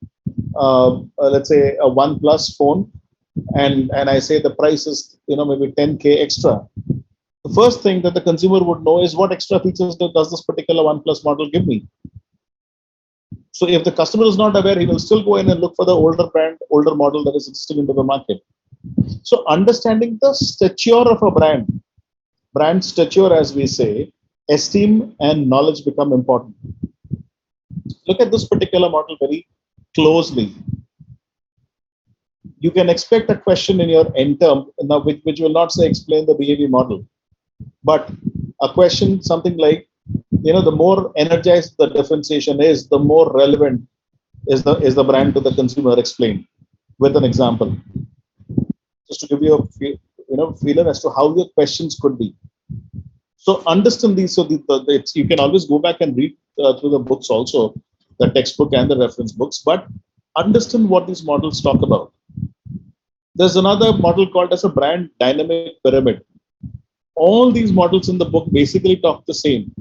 let's say a OnePlus phone, and I say the price is, maybe 10K extra, the first thing that the consumer would know is what extra features does this particular OnePlus model give me. So if the customer is not aware, he will still go in and look for the older brand, older model that is existing into the market. So understanding the stature of a brand stature, as we say, esteem and knowledge become important. Look at this particular model very closely. You can expect a question in your end term, now which will not say explain the BAV model, but a question something like, the more energized the differentiation is, the more relevant is the brand to the consumer. Explained with an example, just to give you a feeler as to how your questions could be. So understand these. So you can always go back and read through the books also, the textbook and the reference books, but understand what these models talk about. There's another model called as a brand dynamic pyramid. All these models in the book basically talk the same.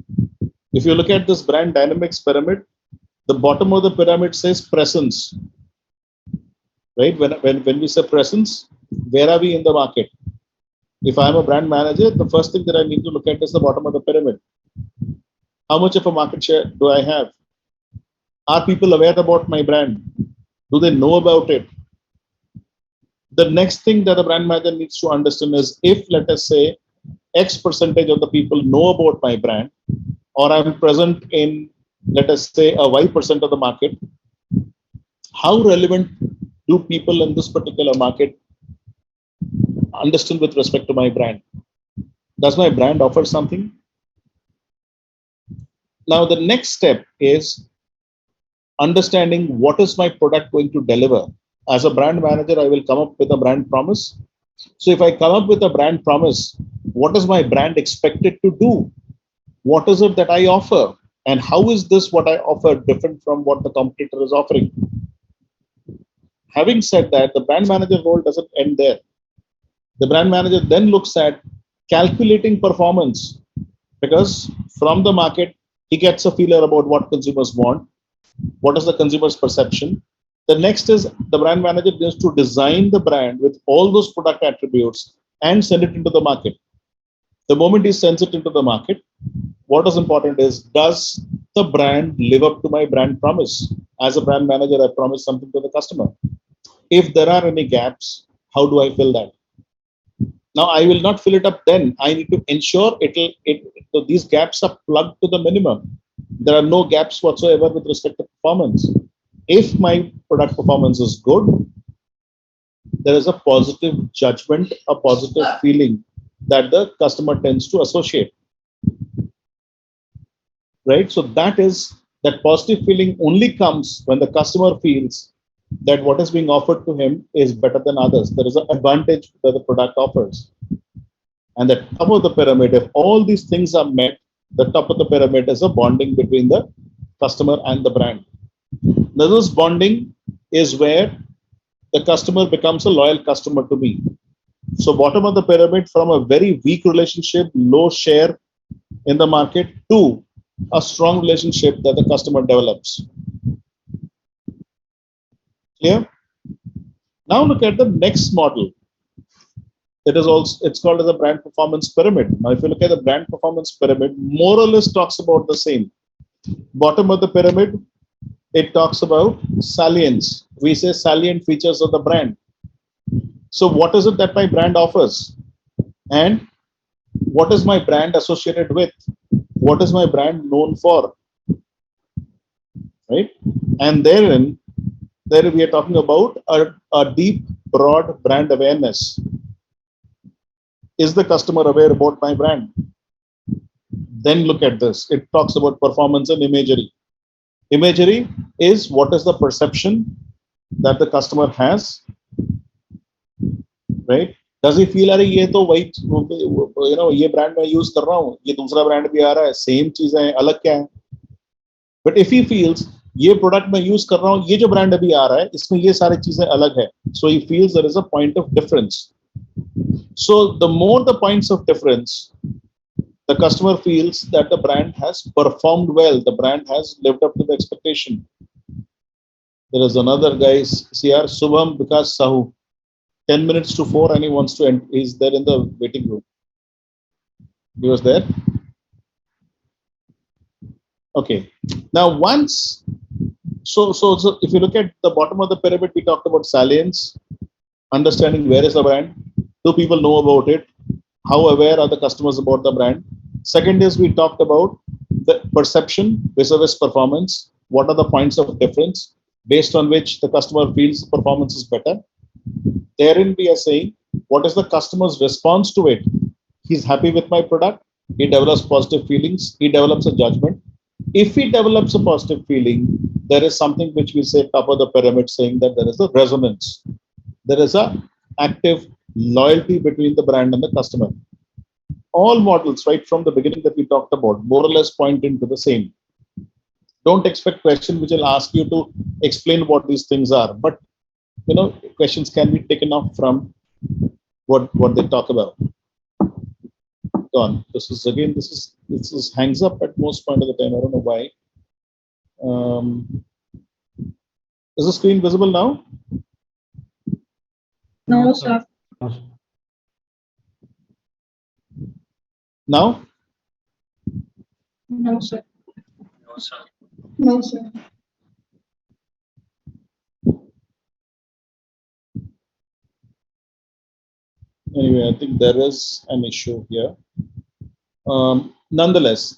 If you look at this brand dynamics pyramid, the bottom of the pyramid says presence. Right? When we say presence, where are we in the market? If I'm a brand manager, the first thing that I need to look at is the bottom of the pyramid. How much of a market share do I have? Are people aware about my brand? Do they know about it? The next thing that the brand manager needs to understand is, if, let us say, X percentage of the people know about my brand, or I'm present in, let us say, a Y% of the market, how relevant do people in this particular market understand with respect to my brand? Does my brand offer something? Now, the next step is understanding what is my product going to deliver. As a brand manager, I will come up with a brand promise. So if I come up with a brand promise, what is my brand expected to do? What is it that I offer? And how is this what I offer different from what the competitor is offering? Having said that, the brand manager role doesn't end there. The brand manager then looks at calculating performance, because from the market, he gets a feeler about what consumers want, what is the consumer's perception. The next is the brand manager needs to design the brand with all those product attributes and send it into the market. The moment he sends it into the market, what is important is, does the brand live up to my brand promise? As a brand manager, I promise something to the customer. If there are any gaps, how do I fill that? Now, I will not fill it up then. I need to ensure these gaps are plugged to the minimum. There are no gaps whatsoever with respect to performance. If my product performance is good, there is a positive judgment, a positive feeling that the customer tends to associate. Right? So that positive feeling only comes when the customer feels that what is being offered to him is better than others. There is an advantage that the product offers. And the top of the pyramid, if all these things are met, the top of the pyramid is a bonding between the customer and the brand. Now, this bonding is where the customer becomes a loyal customer to me. So bottom of the pyramid, from a very weak relationship, low share in the market, to a strong relationship that the customer develops. Clear? Now look at the next model. It's called as a brand performance pyramid. Now, if you look at the brand performance pyramid, more or less talks about the same. Bottom of the pyramid, it talks about salience. We say salient features of the brand. So what is it that my brand offers? And what is my brand associated with? What is my brand known for? Right? And there we are talking about a deep, broad brand awareness. Is the customer aware about my brand? Then look at this. It talks about performance and imagery. Imagery is what is the perception that the customer has, right? Does he feel, अरे ये तो वही ये brand मैं use कर रहा हूँ, ये दूसरा brand भी आ रहा है, same चीजें हैं, अलग क्या है? But if he feels ये product मैं use कर रहा हूँ, ये जो brand अभी आ रहा है, इसमें ये सारी चीजें अलग है, so he feels there is a point of difference. So the more the points of difference, the customer feels that the brand has performed well, the brand has lived up to the expectation. There is another guy, CR Subham Vikas Sahu. 10 minutes to 4 and he wants to end. He's there in the waiting room. He was there. Okay. Now so if you look at the bottom of the pyramid, we talked about salience, understanding where is the brand. Do people know about it? How aware are the customers about the brand? Second is we talked about the perception vis-a-vis performance. What are the points of difference based on which the customer feels the performance is better? Therein we are saying, what is the customer's response to it? He's happy with my product. He develops positive feelings. He develops a judgment. If he develops a positive feeling, there is something which we say top of the pyramid, saying that there is a resonance. There is a active loyalty between the brand and the customer. All models, right from the beginning that we talked about, more or less point into the same. Don't expect questions which will ask you to explain what these things are, but questions can be taken off from what they talk about. Gone. This is hangs up at most point of the time. I don't know why. Is the screen visible now? No, sir. Now? No, sir. No, sir. No, sir. Anyway, I think there is an issue here. Nonetheless,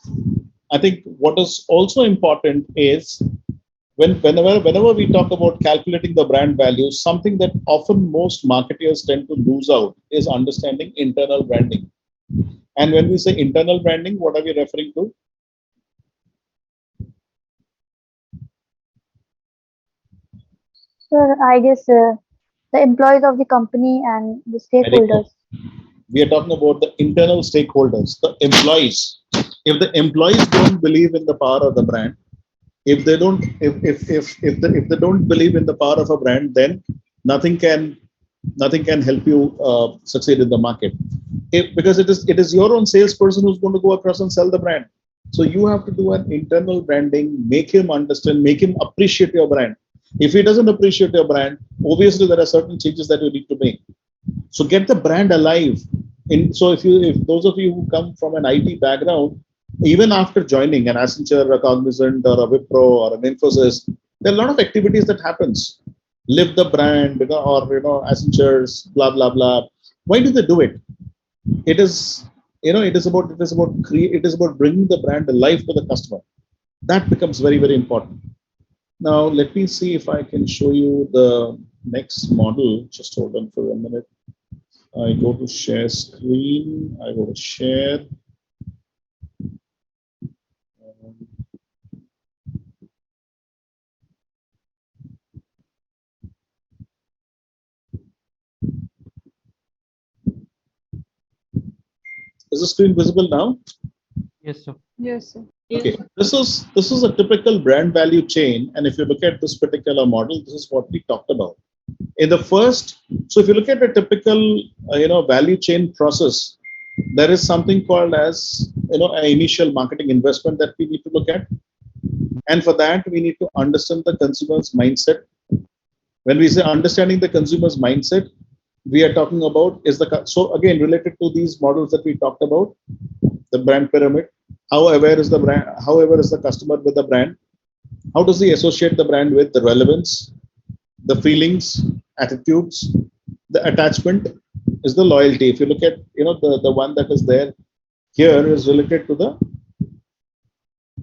I think what is also important is whenever we talk about calculating the brand value, something that often most marketers tend to lose out is understanding internal branding. And when we say internal branding, what are we referring to? Sir, I guess the employees of the company and the stakeholders. We are talking about the internal stakeholders, the employees. If the employees don't believe in the power of the brand, if they don't believe in the power of a brand, then nothing can help you succeed in the market. Because it is your own salesperson who's going to go across and sell the brand. So you have to do an internal branding, make him understand, make him appreciate your brand. If he doesn't appreciate your brand, obviously there are certain changes that you need to make. So get the brand alive. So if those of you who come from an IT background, even after joining an Accenture, a Cognizant, or a Wipro, or an Infosys, there are a lot of activities that happens. Live the brand, or Accenture's blah blah blah. Why do they do it? It is about bringing the brand alive to the customer. That becomes very, very important. Now let me see if I can show you the next model. Just hold on for a minute. I go to share screen. I go to share. Is the screen visible now? Yes, sir. Yes, sir. Okay, this is a typical brand value chain, and if you look at this particular model, this is what we talked about. In the first, so if you look at a typical value chain process, there is something called as an initial marketing investment that we need to look at, and for that we need to understand the consumer's mindset. When we say understanding the consumer's mindset, we are talking about so again related to these models that we talked about, the brand pyramid. How aware is the brand? How aware is the customer with the brand? How does he associate the brand with the relevance, the feelings, attitudes, the attachment is the loyalty. If you look at the one that is there here is related to the.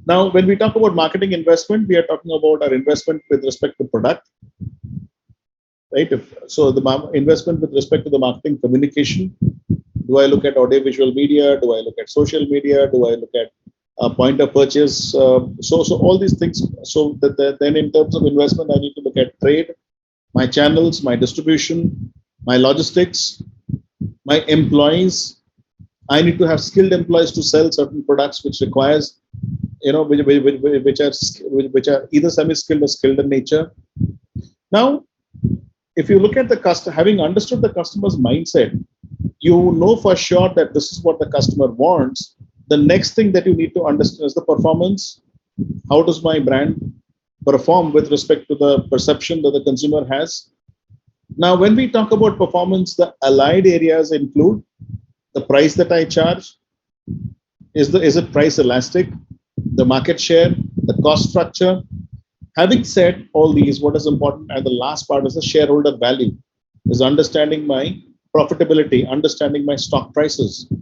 Now, when we talk about marketing investment, we are talking about our investment with respect to product, right? So the investment with respect to the marketing communication. Do I look at audio visual media? Do I look at social media? Do I look at point of purchase? So all these things. So then in terms of investment, I need to look at trade, my channels, my distribution, my logistics, my employees. I need to have skilled employees to sell certain products, which requires, which are either semi-skilled or skilled in nature. Now, if you look at the customer, having understood the customer's mindset, you know for sure that this is what the customer wants. The next thing that you need to understand is the performance. How does my brand perform with respect to the perception that the consumer has? Now, when we talk about performance, the allied areas include the price that I charge. Is it price elastic? The market share, the cost structure. Having said all these, what is important, and the last part is the shareholder value, is understanding my profitability, understanding my stock prices.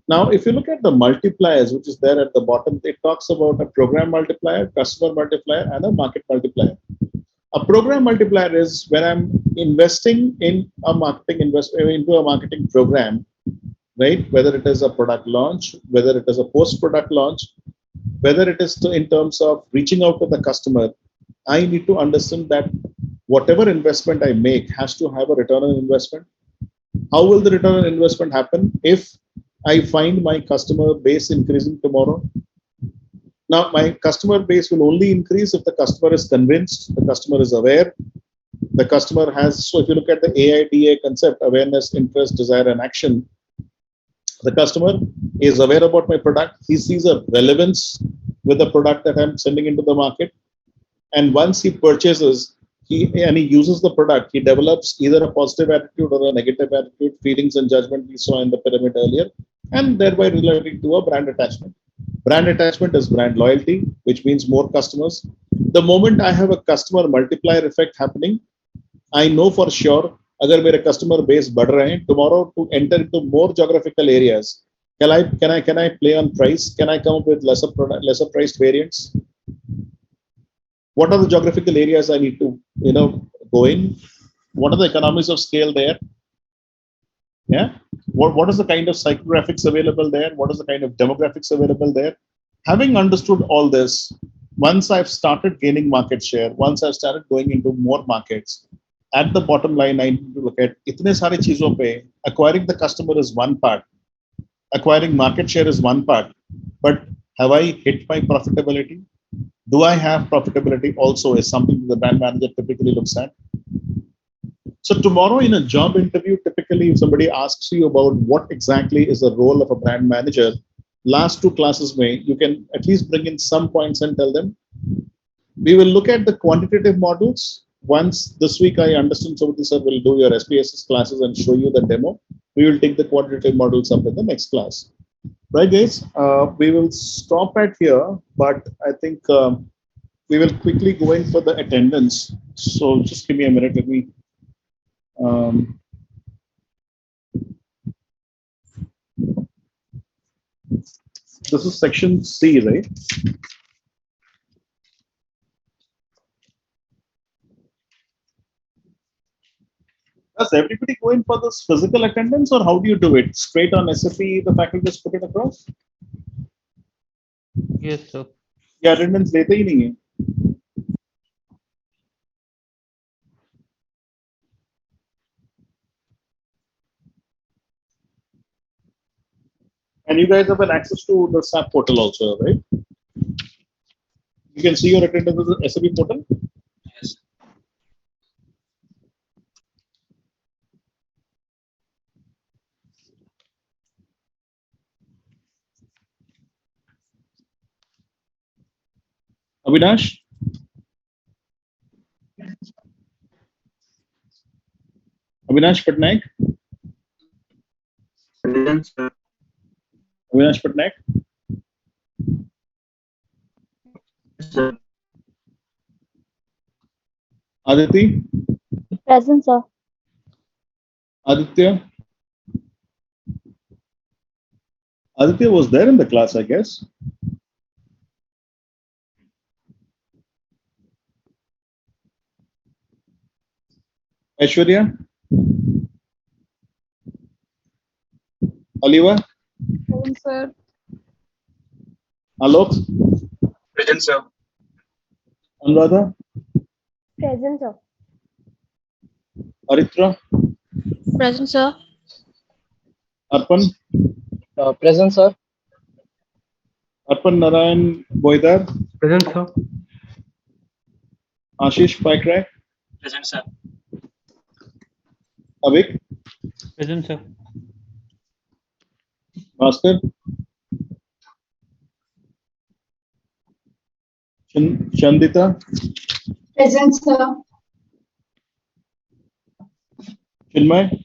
Now, if you look at the multipliers, which is there at the bottom, it talks about a program multiplier, customer multiplier, and a market multiplier. A program multiplier is when I'm investing in a into a marketing program, right? Whether it is a product launch, whether it is a post-product launch, whether it is in terms of reaching out to the customer, I need to understand that whatever investment I make has to have a return on investment. How will the return on investment happen if I find my customer base increasing tomorrow? Now, my customer base will only increase if the customer is convinced, the customer is aware, the customer has. So, if you look at the AIDA concept, awareness, interest, desire, and action, the customer is aware about my product. He sees a relevance with the product that I'm sending into the market. And once he purchases, he uses the product, he develops either a positive attitude or a negative attitude, feelings and judgment we saw in the pyramid earlier, and thereby relating to a brand attachment. Brand attachment is brand loyalty, which means more customers. The moment I have a customer multiplier effect happening, I know for sure, अगर मेरे customer base बढ़ रहे हैं, tomorrow to enter into more geographical areas, can I play on price? Can I come up with lesser priced variants? What are the geographical areas I need to go in? What are the economies of scale there? Yeah. What is the kind of psychographics available there? What is the kind of demographics available there? Having understood all this, once I've started gaining market share, once I've started going into more markets, at the bottom line, I need to look at itne sare cheezon pe, acquiring the customer is one part, acquiring market share is one part, but have I hit my profitability? Do I have profitability also is something the brand manager typically looks at. So tomorrow in a job interview, typically if somebody asks you about what exactly is the role of a brand manager, last two classes you can at least bring in some points and tell them. We will look at the quantitative models. Once this week I understand Subhuti sir will do your SPSS classes and show you the demo. We will take the quantitative models up in the next class. Right, guys? We will stop at here, but I think we will quickly go in for the attendance. So just give me a minute. Let me. This is section C, right? Does everybody go in for this physical attendance, or how do you do it? Straight on SAP, the faculty just put it across? Yes, sir. Yeah, attendance लेते ही नहीं है. And you guys have an access to the SAP portal also, right? You can see your attendance in the SAP portal. Yes. Avinash? Avinash Patnaik? Avinash Patnaik? Sir. Aditi? Present, sir. Aditya? Aditya was there in the class, I guess. Aishwarya? Aliva? Present, sir. Alok? Present, sir. Anuradha? Present, sir. Aritra? Present, sir. Arpan? Present, sir. Arpan Narayan Boydar? Present, sir. Ashish Paikrai? Present, sir. Avik? Present, sir. Bhaskar? Chandita? Present, sir. Chinmay?